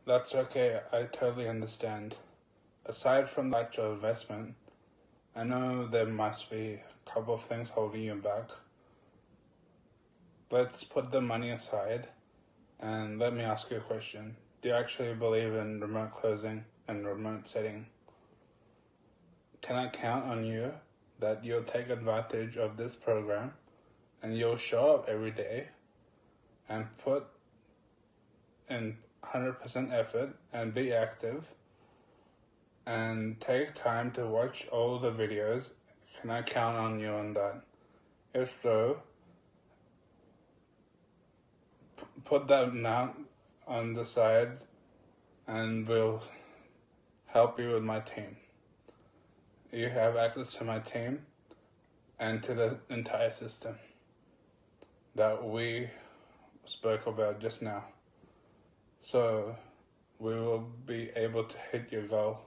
That's okay, I totally understand. Aside from the actual investment, I know there must be a couple of things holding you back. Let's put the money aside and let me ask you a question. Do you actually believe in remote closing and remote setting? Can I count on you that you'll take advantage of this program and you'll show up every day and put in 100% effort and be active and take time to watch all the videos? Can I count on you on that? If so, put that amount on the side and we'll help you with my team. You have access to my team and to the entire system that we spoke about just now. So we will be able to hit your goal.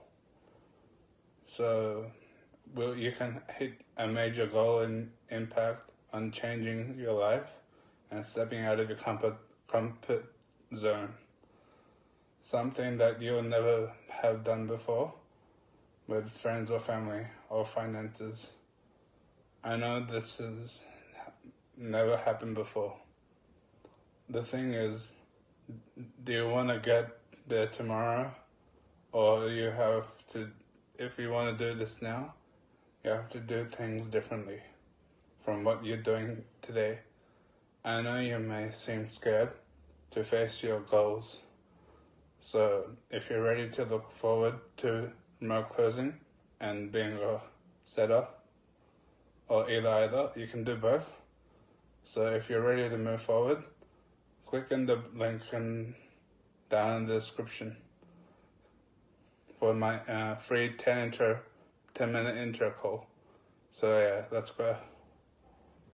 So you can hit a major goal and impact on changing your life and stepping out of your comfort zone. Something that you'll never have done before with friends or family or finances. I know this has never happened before. The thing is, do you want to get there tomorrow? Or you have to, if you want to do this now, you have to do things differently from what you're doing today. I know you may seem scared to face your goals. So if you're ready to look forward to remote closing and being a setter, or either, you can do both. So if you're ready to move forward, click in the link down in the description for my free 10-minute intro call. So yeah, let's go.